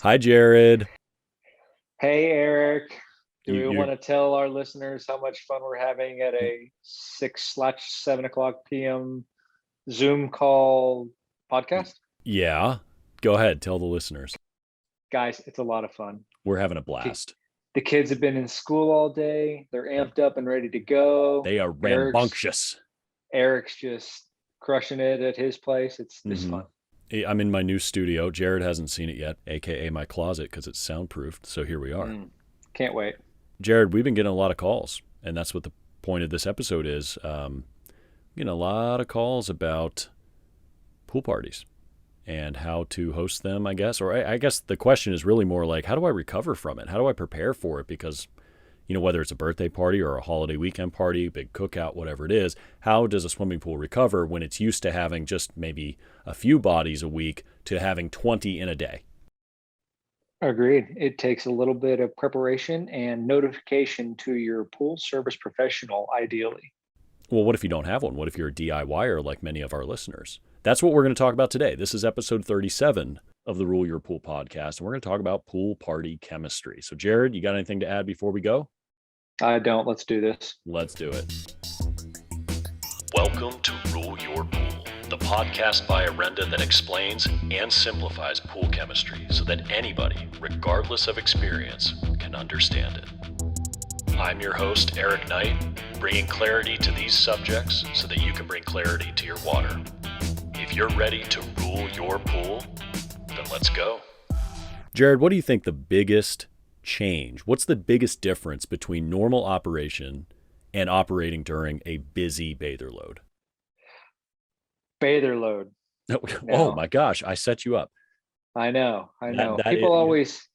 Hi, Jared. Hey Eric, do You, we you, want to tell our listeners how much fun we're having at a 6/7 o'clock p.m. Zoom call podcast? yeah. Go ahead. Tell the listeners. Guys, it's a lot of fun. We're having a Ki- blast. The kids have been in school all day. They're amped up and ready to go. They are rambunctious. Eric's just crushing it at his place. It's hmm fun. I'm in my new studio. Jared hasn't seen it yet, aka my closet, because it's soundproofed. So here we are. Mm, can't wait. Jared, we've been getting a lot of calls, and that's what the point of this episode is. Getting a lot of calls about pool parties and how to host them, I guess. Or I guess the question is really more like, how do I recover from it? How do I prepare for it? Because whether it's a birthday party or a holiday weekend party, big cookout, whatever it is, how does a swimming pool recover when it's used to having just maybe a few bodies a week to having 20 in a day? Agreed. It takes a little bit of preparation and notification to your pool service professional, ideally. Well, what if you don't have one? What if you're a DIYer like many of our listeners? That's what we're going to talk about today. This is episode 37 of the Rule Your Pool podcast, and we're going to talk about pool party chemistry. So, Jared, you got anything to add before we go? I don't. Let's do this. Let's do it. Welcome to Rule Your Pool, the podcast by Orenda that explains and simplifies pool chemistry so that anybody, regardless of experience, can understand it. I'm your host, Eric Knight, bringing clarity to these subjects so that you can bring clarity to your water. If you're ready to rule your pool, then let's go. Jared, what do you think the biggest change, what's the biggest difference between normal operation and operating during a busy bather load? Bather load. Oh Now, my gosh, I set you up. I know, I That know. that is,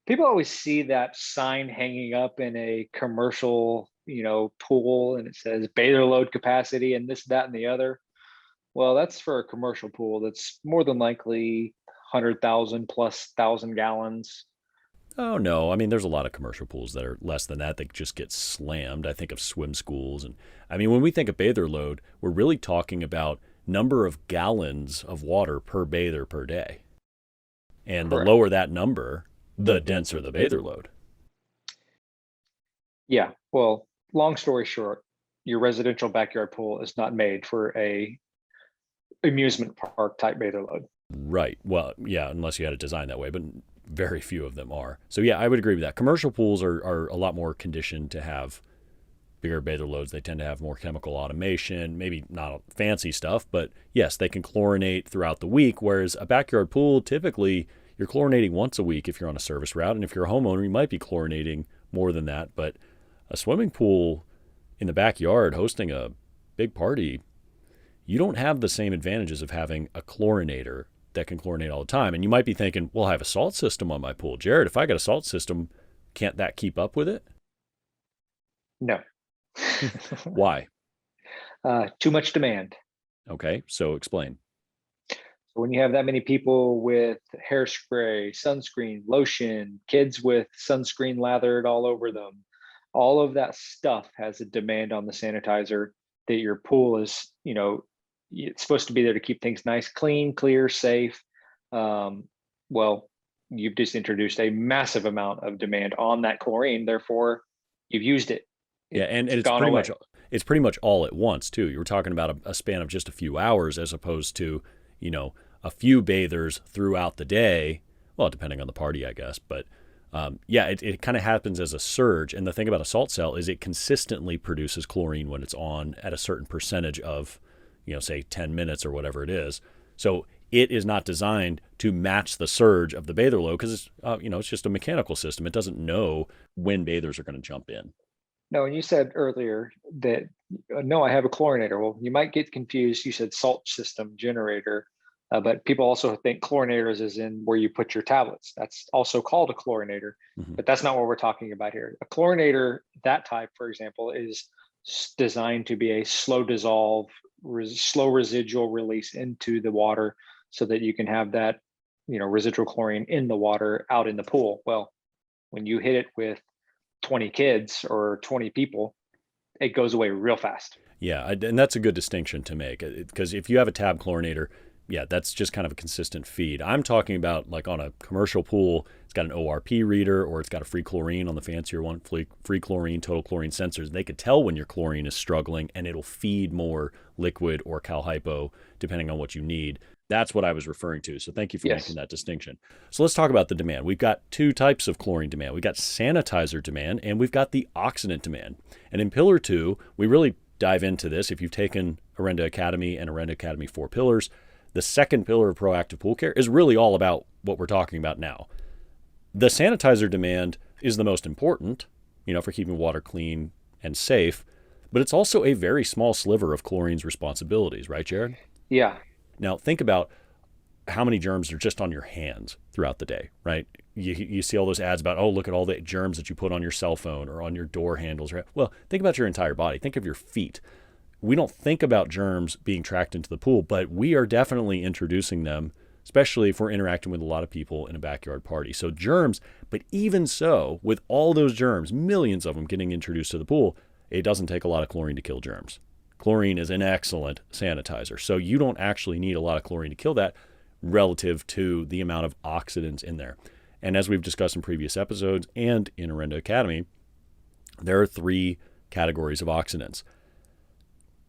People always see that sign hanging up in a commercial, pool, and it says bather load capacity and this, that, and the other. Well, that's for a commercial pool that's more than likely 100,000 plus 1,000 gallons. oh no, I mean there's a lot of commercial pools that are less than that just get slammed. I think of swim schools, and I mean when we think of bather load, we're really talking about number of gallons of water per bather per day. And the Correct. lower that number, the denser the bather load. Yeah. Well, long story short, your residential backyard pool is not made for a amusement park type bather load. Right. Well, yeah, unless you had it designed that way, but very few of them are. So yeah, I would agree with that. Commercial pools are a lot more conditioned to have bigger bather loads. They tend to have more chemical automation, maybe not fancy stuff, but yes, they can chlorinate throughout the week. Whereas a backyard pool, typically you're chlorinating once a week if you're on a service route. And if you're a homeowner, you might be chlorinating more than that. But a swimming pool in the backyard hosting a big party, you don't have the same advantages of having a chlorinator that can chlorinate all the time. And you might be thinking, well, I have a salt system on my pool. Jared, if I got a salt system, can't that keep up with it? No. Why? Too much demand. Okay, so explain. So when you have that many people with hairspray, sunscreen, lotion, kids with sunscreen lathered all over them, all of that stuff has a demand on the sanitizer that your pool is, it's supposed to be there to keep things nice, clean, clear, safe. Um, well, you've just introduced a massive amount of demand on that chlorine. Therefore, you've used it. Yeah, and It's it's gone pretty much away. all at once too. You were talking about a span of just a few hours as opposed to, a few bathers throughout the day. Well, depending on the party, I guess. But yeah, it kind of happens as a surge. And the thing about a salt cell is it consistently produces chlorine when it's on at a certain percentage of, say 10 minutes or whatever it is. So it is not designed to match the surge of the bather load because it's just a mechanical system. It doesn't know when bathers are going to jump in. No, and you said earlier that no, I have a chlorinator. Well, you might get confused. You said salt system generator, but people also think chlorinators is in where you put your tablets. That's also called a chlorinator, Mhm. but that's not what we're talking about here. A chlorinator, that type, for example, is designed to be a slow dissolve, slow residual release into the water so that you can have that, residual chlorine in the water out in the pool. Well, when you hit it with 20 kids or 20 people, it goes away real fast. Yeah, and that's a good distinction to make because if you have a tab chlorinator, yeah, that's just kind of a consistent feed. I'm talking about like on a commercial pool, it's got an ORP reader or it's got a free chlorine on the fancier one, free chlorine, total chlorine sensors. They could tell when your chlorine is struggling and it'll feed more liquid or cal hypo depending on what you need. That's what I was referring to. So thank you for making Yes. that distinction. So let's talk about the demand. We've got two types of chlorine demand. We've got sanitizer demand and we've got the oxidant demand. And in pillar two, we really dive into this. If you've taken Orenda Academy and Orenda Academy 4 pillars, the second pillar of proactive pool care is really all about what we're talking about now. The sanitizer demand is the most important, for keeping water clean and safe, but it's also a very small sliver of chlorine's responsibilities, right, Jared? Yeah. Now, think about how many germs are just on your hands throughout the day, right? You see all those ads about, oh, look at all the germs that you put on your cell phone or on your door handles, right? Well, think about your entire body. Think of your feet. We don't think about germs being tracked into the pool, but we are definitely introducing them, especially if we're interacting with a lot of people in a backyard party. So germs, but even so, with all those germs, millions of them getting introduced to the pool, it doesn't take a lot of chlorine to kill germs. Chlorine is an excellent sanitizer. So you don't actually need a lot of chlorine to kill that relative to the amount of oxidants in there. And as we've discussed in previous episodes and in Orenda Academy, there are 3 categories of oxidants.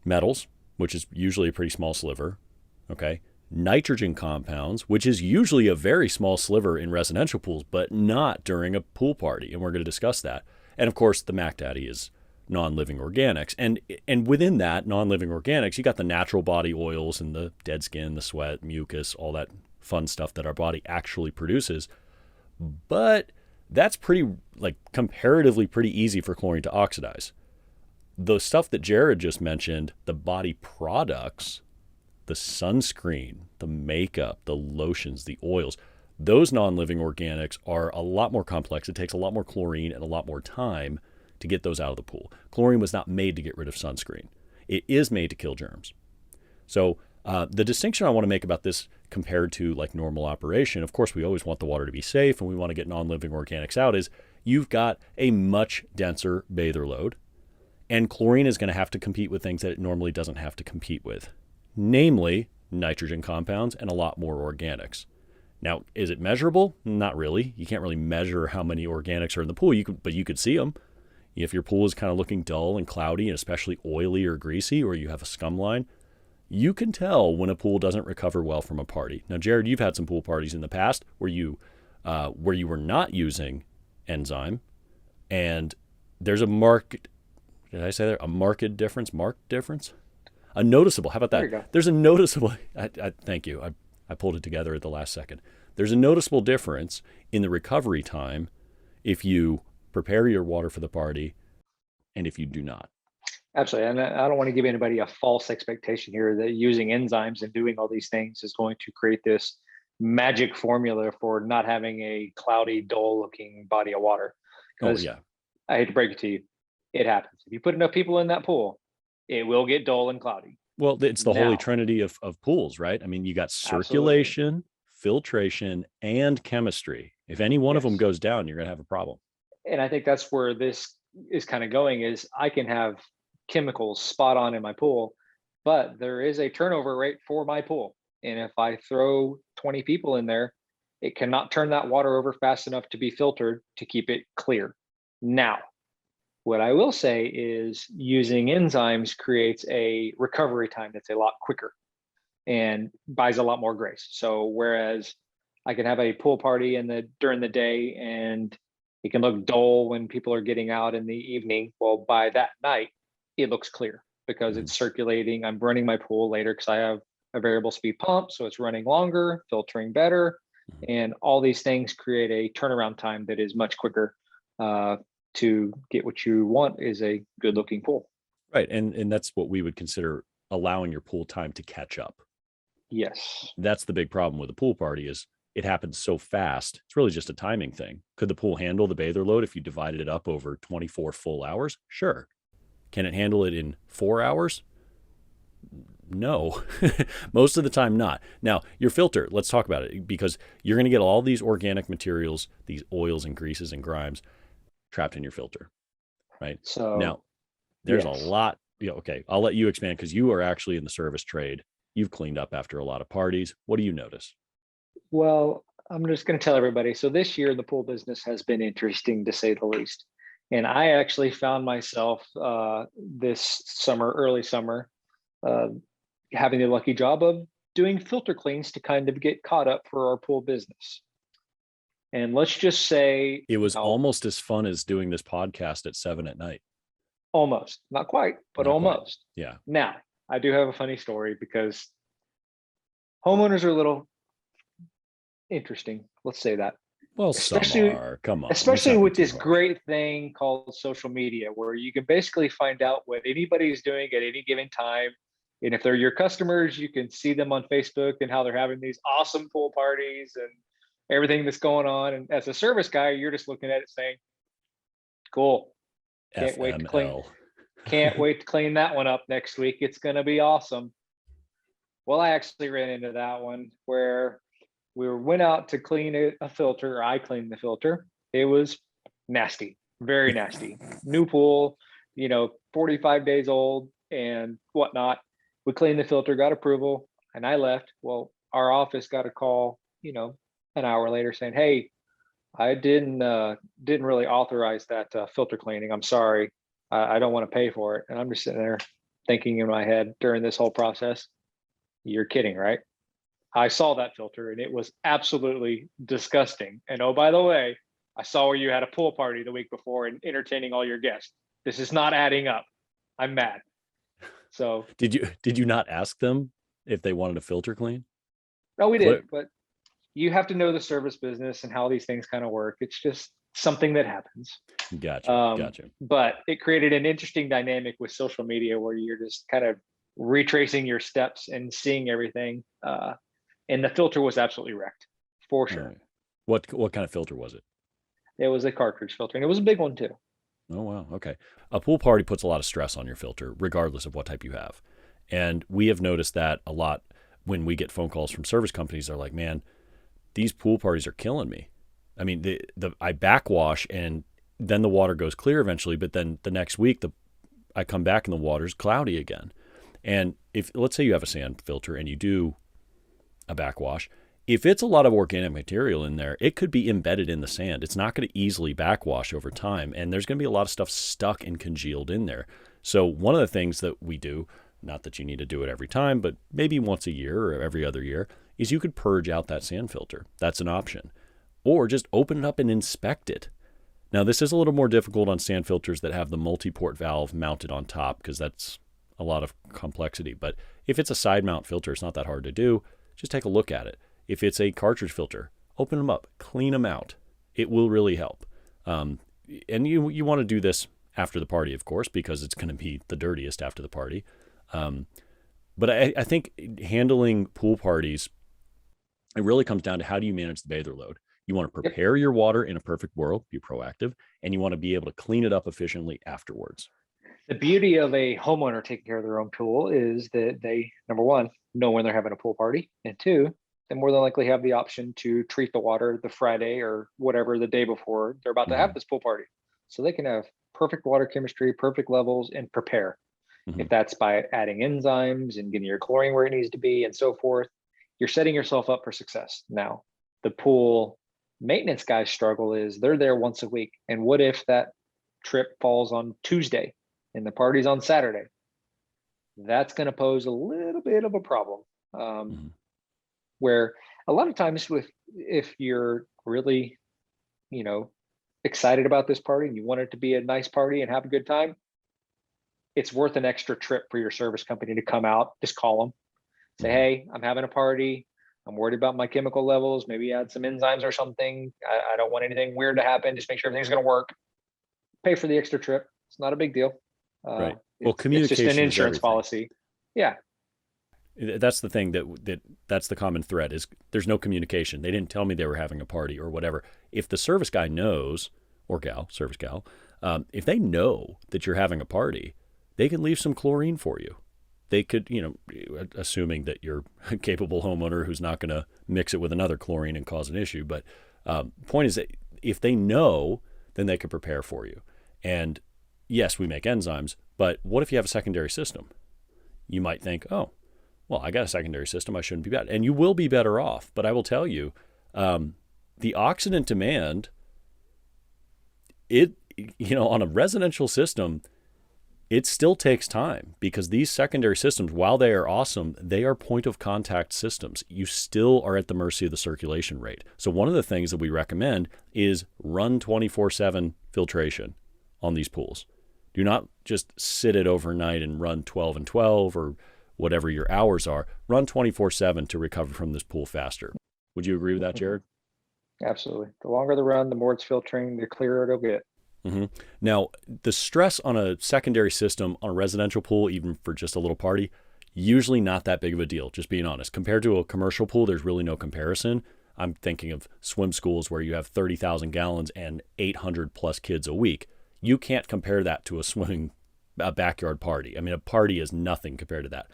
Metals, which is usually a pretty small sliver, okay? Nitrogen compounds, which is usually a very small sliver in residential pools, but not during a pool party, and we're going to discuss that. And of course, the Mac Daddy is non-living organics. And within that non-living organics, you got the natural body oils and the dead skin, the sweat, mucus, all that fun stuff that our body actually produces. But that's comparatively pretty easy for chlorine to oxidize. The stuff that Jared just mentioned, the body products, the sunscreen, the makeup, the lotions, the oils, those non-living organics are a lot more complex. It takes a lot more chlorine and a lot more time to get those out of the pool. Chlorine was not made to get rid of sunscreen. It is made to kill germs. So the distinction I want to make about this compared to like normal operation, of course, we always want the water to be safe and we want to get non-living organics out, is you've got a much denser bather load. And chlorine is going to have to compete with things that it normally doesn't have to compete with, namely nitrogen compounds and a lot more organics. Now, is it measurable? Not really. You can't really measure how many organics are in the pool, but you could see them. If your pool is kind of looking dull and cloudy and especially oily or greasy, or you have a scum line, you can tell when a pool doesn't recover well from a party. Now, Jared, you've had some pool parties in the past where you were not using enzyme, and there's a marked difference? Marked difference? A noticeable. How about that? There you go. There's a noticeable. Thank you. I pulled it together at the last second. There's a noticeable difference in the recovery time if you prepare your water for the party and if you do not. Absolutely. And I don't want to give anybody a false expectation here that using enzymes and doing all these things is going to create this magic formula for not having a cloudy, dull looking body of water. Oh, Because yeah. I hate to break it to you, it happens. If you put enough people in that pool, it will get dull and cloudy. Well, it's the holy Now, trinity of pools, right? I mean, you got absolutely. circulation, filtration, and chemistry. If any one of them Yes. goes down, you're going to have a problem. And I think that's where this is kind of going is I can have chemicals spot on in my pool, but there is a turnover rate for my pool. And if I throw 20 people in there, it cannot turn that water over fast enough to be filtered to keep it clear. Now, what I will say is using enzymes creates a recovery time that's a lot quicker and buys a lot more grace. So whereas I can have a pool party during the day and it can look dull when people are getting out in the evening, well, by that night, it looks clear because Mhm. it's circulating. I'm running my pool later because I have a variable speed pump, so it's running longer, filtering better, Mhm. and all these things create a turnaround time that is much quicker to get what you want is a good looking pool. Right. And that's what we would consider allowing your pool time to catch up. Yes. That's the big problem with a pool party is it happens so fast. It's really just a timing thing. Could the pool handle the bather load if you divided it up over 24 full hours? Sure. Can it handle it in 4 hours? No. Most of the time not. Now, your filter, let's talk about it because you're going to get all these organic materials, these oils and greases and grimes trapped in your filter, right? So, Now, there's a yes. lot, okay, I'll let you expand because you are actually in the service trade You've cleaned up after a lot of parties. What do you notice? Well, I'm just going to tell everybody. So this year, the pool business has been interesting to say the least. And I actually found myself this summer, early summer, uh, having the lucky job of doing filter cleans to kind of get caught up for our pool business. And let's just say, It was almost as fun as doing this podcast at 7 at night. almost, not quite, but Not quite. almost. Yeah. Now, I do have a funny story because homeowners are a little interesting. Let's say that. Well, some Especially are. Come on. Let's especially not be with too this harsh. great thing called social media, where you can basically find out what anybody is doing at any given time. And if they're your customers, you can see them on Facebook and how they're having these awesome pool parties and everything that's going on. And as a service guy, you're just looking at it saying, cool. Can't wait to clean. FML. Can't wait to clean that one up next week. It's going to be awesome. Well, I actually ran into that one where we went out to clean a filter, or I cleaned the filter. It was nasty, very nasty. New pool, 45 days old and whatnot. We cleaned the filter, got approval, and I left. Well, our office got a call, an hour later saying, "Hey, I didn't really authorize that filter cleaning. I'm sorry. I don't want to pay for it." And I'm just sitting there thinking in my head during this whole process, you're kidding, right? I saw that filter and it was absolutely disgusting. And oh, by the way, I saw where you had a pool party the week before and entertaining all your guests. This is not adding up. I'm mad. So, Did you not ask them if they wanted a filter clean? no, we Clear. did, but you have to know the service business and how these things kind of work. It's just something that happens. Gotcha. But it created an interesting dynamic with social media where you're just kind of retracing your steps and seeing everything. And the filter was absolutely wrecked, for All sure. right. What kind of filter was it? It was a cartridge filter, and it was a big one too. Oh, wow. Okay. A pool party puts a lot of stress on your filter, regardless of what type you have. And we have noticed that a lot when we get phone calls from service companies. They're like, man, these pool parties are killing me. I mean, I backwash and then the water goes clear eventually, but then the next week I come back and the water's cloudy again. And if let's say you have a sand filter and you do a backwash, if it's a lot of organic material in there, it could be embedded in the sand. It's not going to easily backwash over time, and there's going to be a lot of stuff stuck and congealed in there. So one of the things that we do, not that you need to do it every time, but maybe once a year or every other year, is you could purge out that sand filter. That's an option. Or just open it up and inspect it. Now, this is a little more difficult on sand filters that have the multi-port valve mounted on top because that's a lot of complexity. But if it's a side mount filter, it's not that hard to do. Just take a look at it. If it's a cartridge filter, open them up, clean them out. It will really help. And you want to do this after the party, of course, because it's going to be the dirtiest after the party. But I think handling pool parties, it really comes down to how do you manage the bather load. You want to prepare your water in a perfect world, be proactive, and you want to be able to clean it up efficiently afterwards. The beauty of a homeowner taking care of their own pool is that they, number one, know when they're having a pool party, and two, they more than likely have the option to treat the water the Friday or whatever the day before they're about to have this pool party. So they can have perfect water chemistry, perfect levels, and prepare. If that's by adding enzymes and getting your chlorine where it needs to be and so forth, you're setting yourself up for success. Now, the pool maintenance guys struggle is they're there once a week. And what if that trip falls on Tuesday and the party's on Saturday? That's going to pose a little bit of a problem. Where a lot of times if you're really, excited about this party and you want it to be a nice party and have a good time, it's worth an extra trip for your service company to come out. Just call them, say, "Hey, I'm having a party. I'm worried about my chemical levels. Maybe add some enzymes or something. I don't want anything weird to happen. Just make sure everything's going to work." Pay for the extra trip. It's not a big deal. Right. Well, It's communication just an is insurance everything. policy. Yeah. That's the thing that's the common thread is there's no communication. They didn't tell me they were having a party or whatever. If the service guy knows, or gal, service gal, if they know that you're having a party, they can leave some chlorine for you. They could, assuming that you're a capable homeowner who's not going to mix it with another chlorine and cause an issue. But point is that if they know, then they could prepare for you. And yes, we make enzymes, but what if you have a secondary system? You might think, oh, well, I got a secondary system, I shouldn't be bad. And you will be better off. But I will tell you, the oxidant demand, on a residential system, it still takes time because these secondary systems, while they are awesome, they are point of contact systems. You still are at the mercy of the circulation rate. So one of the things that we recommend is run 24/7 filtration on these pools. Do not just sit it overnight and run 12 and 12 or whatever your hours are. Run 24/7 to recover from this pool faster. Would you agree with that, Jared? Absolutely. The longer the run, the more it's filtering, the clearer it'll get. Mm-hmm. Now, the stress on a secondary system on a residential pool, even for just a little party, usually not that big of a deal, just being honest. Compared to a commercial pool, there's really no comparison. I'm thinking of swim schools where you have 30,000 gallons and 800 plus kids a week. You can't compare that to a backyard party. I mean, a party is nothing compared to that.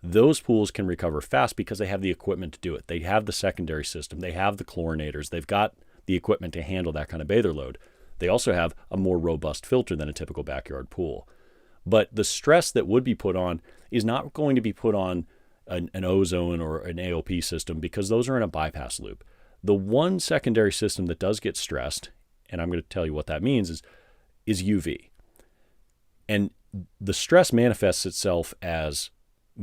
Those pools can recover fast because they have the equipment to do it. They have the secondary system. They have the chlorinators. They've got the equipment to handle that kind of bather load. They also have a more robust filter than a typical backyard pool. But the stress that would be put on is not going to be put on an ozone or an AOP system because those are in a bypass loop. The one secondary system that does get stressed, and I'm going to tell you what that means, is UV. And the stress manifests itself as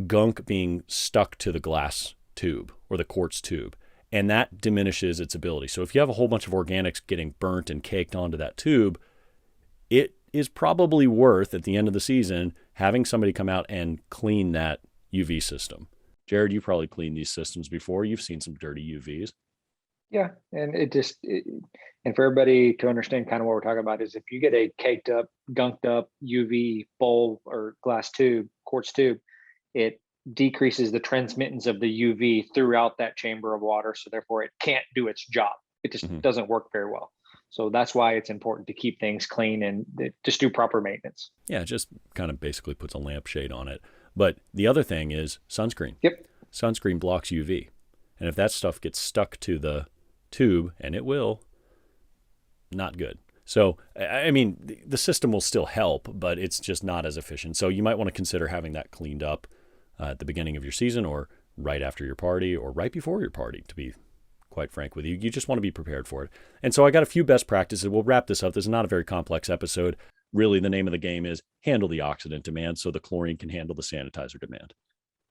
gunk being stuck to the glass tube or the quartz tube. And that diminishes its ability. So if you have a whole bunch of organics getting burnt and caked onto that tube, it is probably worth at the end of the season having somebody come out and clean that UV system. Jared, you probably cleaned these systems before. You've seen some dirty UVs. Yeah, and and for everybody to understand kind of what we're talking about is if you get a caked up, gunked up UV bowl or glass tube, quartz tube, it decreases the transmittance of the UV throughout that chamber of water. So therefore it can't do its job. It just doesn't work very well. So that's why it's important to keep things clean and just do proper maintenance. Yeah, it just kind of basically puts a lampshade on it. But the other thing is sunscreen. Yep. Sunscreen blocks UV. And if that stuff gets stuck to the tube, and it will, not good. So, I mean, the system will still help, but it's just not as efficient. So you might want to consider having that cleaned up at the beginning of your season or right after your party or right before your party, to be quite frank with you. You just want to be prepared for it. And so I got a few best practices. We'll wrap this up. This is not a very complex episode. Really, the name of the game is handle the oxidant demand so the chlorine can handle the sanitizer demand.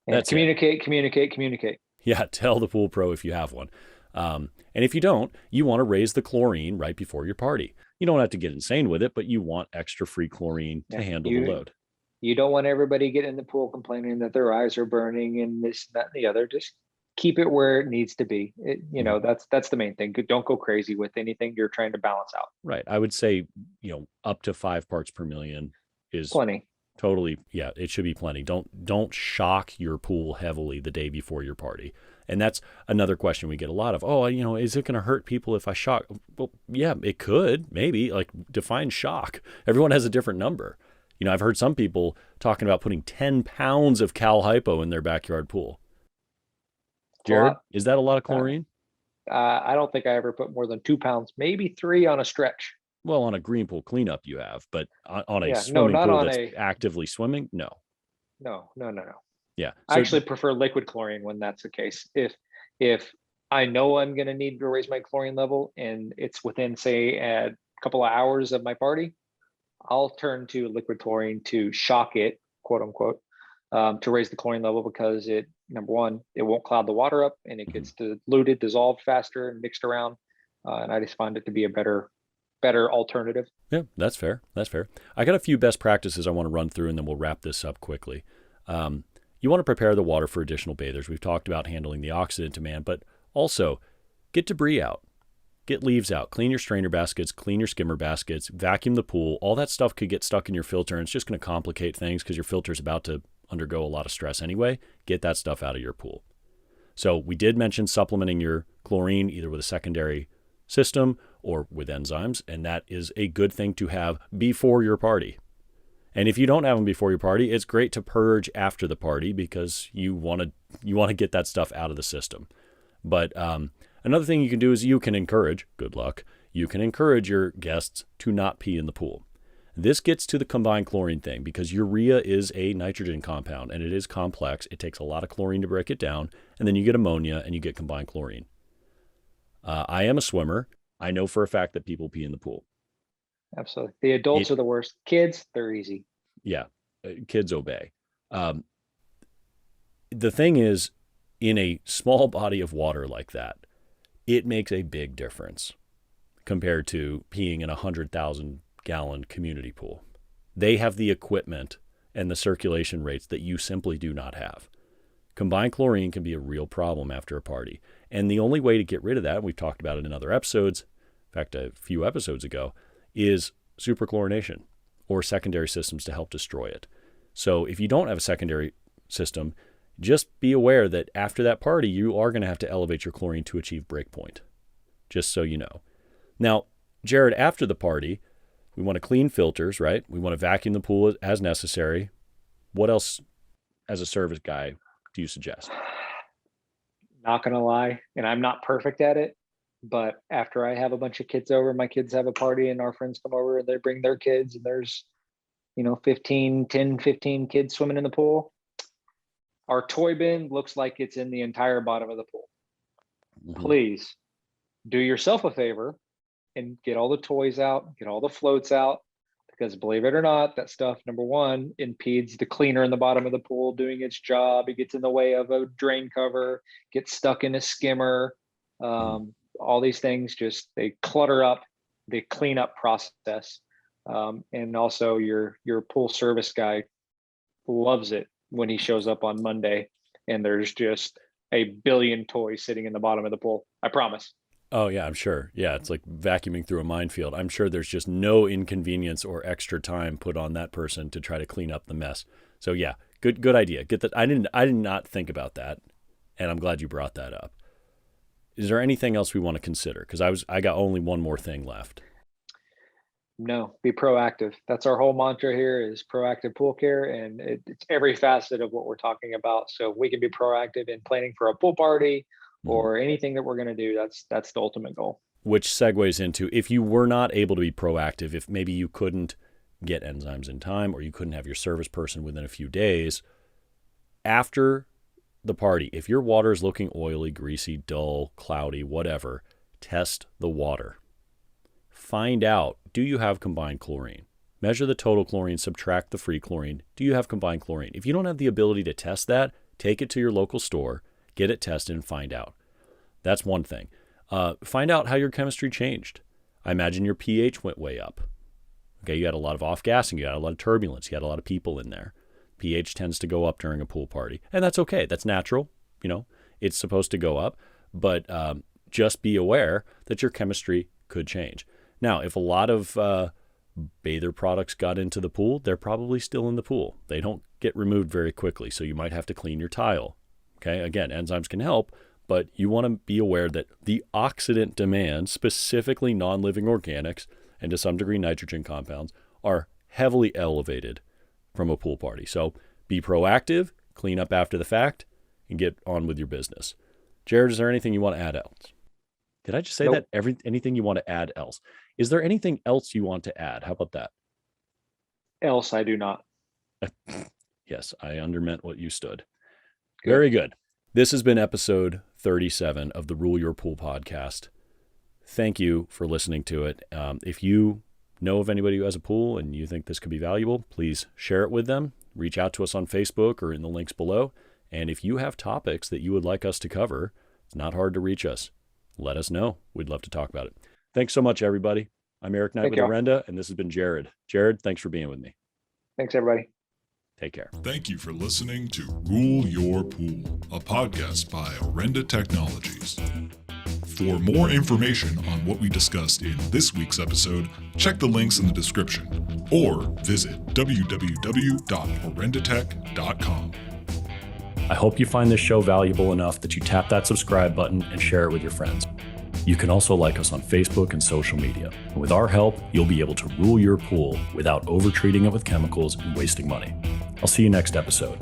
That's communicate. Yeah, tell the pool pro if you have one. And if you don't, you want to raise the chlorine right before your party. You don't have to get insane with it, but you want extra free chlorine to handle the load. You don't want everybody getting in the pool complaining that their eyes are burning and this, that, and the other. Just keep it where it needs to be. That's the main thing. Don't go crazy with anything you're trying to balance out. Right. I would say, up to 5 parts per million is plenty. Totally. Yeah, it should be plenty. Don't shock your pool heavily the day before your party. And that's another question we get a lot of. Oh, is it going to hurt people if I shock? Well, yeah, it could, maybe. Like, define shock. Everyone has a different number. I've heard some people talking about putting 10 pounds of Cal Hypo in their backyard pool. Jared, is that a lot of chlorine? I don't think I ever put more than 2 pounds, maybe 3 on a stretch. Well, on a green pool cleanup you have, but on a swimming pool that's actively swimming, no. No. Yeah. I actually prefer liquid chlorine when that's the case. If I know I'm going to need to raise my chlorine level and it's within, say, a couple of hours of my party, I'll turn to liquid chlorine to shock it, quote unquote, to raise the chlorine level because number one, it won't cloud the water up and it gets diluted, dissolved faster and mixed around. And I just find it to be a better alternative. Yeah, that's fair. I got a few best practices I want to run through and then we'll wrap this up quickly. You want to prepare the water for additional bathers. We've talked about handling the oxidant demand, but also get debris out, get leaves out, clean your strainer baskets, clean your skimmer baskets, vacuum the pool. All that stuff could get stuck in your filter and it's just going to complicate things because your filter is about to undergo a lot of stress anyway. Get that stuff out of your pool. So we did mention supplementing your chlorine either with a secondary system or with enzymes, and that is a good thing to have before your party. And if you don't have them before your party, it's great to purge after the party because you want to get that stuff out of the system. But another thing you can do is you can encourage your guests to not pee in the pool. This gets to the combined chlorine thing because urea is a nitrogen compound and it is complex. It takes a lot of chlorine to break it down, and then you get ammonia and you get combined chlorine. I am a swimmer. I know for a fact that people pee in the pool. Absolutely. The adults are the worst. Kids, they're easy. Yeah, kids obey. The thing is, in a small body of water like that, it makes a big difference compared to peeing in a 100,000-gallon community pool. They have the equipment and the circulation rates that you simply do not have. Combined chlorine can be a real problem after a party. And the only way to get rid of that, and we've talked about it in other episodes, in fact, a few episodes ago, is superchlorination or secondary systems to help destroy it. So if you don't have a secondary system, just be aware that after that party, you are going to have to elevate your chlorine to achieve breakpoint, just so you know. Now, Jared, after the party, we want to clean filters, right? We want to vacuum the pool as necessary. What else, as a service guy, do you suggest? Not going to lie, and I'm not perfect at it, but after I have a bunch of kids over, my kids have a party and our friends come over and they bring their kids and there's, 15 kids swimming in the pool. Our toy bin looks like it's in the entire bottom of the pool. Mm-hmm. Please do yourself a favor and get all the toys out, get all the floats out, because believe it or not, that stuff, number one, impedes the cleaner in the bottom of the pool doing its job. It gets in the way of a drain cover, gets stuck in a skimmer. All these things they clutter up the cleanup process. And also your pool service guy loves it when he shows up on Monday and there's just a billion toys sitting in the bottom of the pool. I promise. Oh, yeah, I'm sure. Yeah, it's like vacuuming through a minefield. I'm sure there's just no inconvenience or extra time put on that person to try to clean up the mess. So yeah, good idea. Get that. I did not think about that, and I'm glad you brought that up. Is there anything else we want to consider? Because I got only one more thing left. No, be proactive. That's our whole mantra here is proactive pool care, and it's every facet of what we're talking about. So we can be proactive in planning for a pool party or anything that we're going to do. That's the ultimate goal. Which segues into, if you were not able to be proactive, if maybe you couldn't get enzymes in time or you couldn't have your service person within a few days, after the party, if your water is looking oily, greasy, dull, cloudy, whatever, test the water. Find out, do you have combined chlorine? Measure the total chlorine, subtract the free chlorine. Do you have combined chlorine? If you don't have the ability to test that, take it to your local store, get it tested, and find out. That's one thing. Find out how your chemistry changed. I imagine your pH went way up. Okay, you had a lot of off-gassing, you had a lot of turbulence, you had a lot of people in there. pH tends to go up during a pool party, and that's okay. That's natural. It's supposed to go up, but just be aware that your chemistry could change. Now, if a lot of bather products got into the pool, they're probably still in the pool. They don't get removed very quickly, so you might have to clean your tile. Okay, again, enzymes can help, but you want to be aware that the oxidant demand, specifically non-living organics, and to some degree nitrogen compounds, are heavily elevated from a pool party. So be proactive, clean up after the fact, and get on with your business. Jared, is there anything you want to add else? Did I just say Nope. that? Anything you want to add else? Is there anything else you want to add? How about that? Else I do not. Yes, I undermeant what you stood. Good. Very good. This has been episode 37 of the Rule Your Pool podcast. Thank you for listening to it. If you know of anybody who has a pool and you think this could be valuable, please share it with them. Reach out to us on Facebook or in the links below. And if you have topics that you would like us to cover, it's not hard to reach us. Let us know. We'd love to talk about it. Thanks so much, everybody. I'm Eric Knight with Orenda, and this has been Jared. Jared, thanks for being with me. Thanks, everybody. Take care. Thank you for listening to Rule Your Pool, a podcast by Orenda Technologies. For more information on what we discussed in this week's episode, check the links in the description or visit www.orendatech.com. I hope you find this show valuable enough that you tap that subscribe button and share it with your friends. You can also like us on Facebook and social media. And with our help, you'll be able to rule your pool without over-treating it with chemicals and wasting money. I'll see you next episode.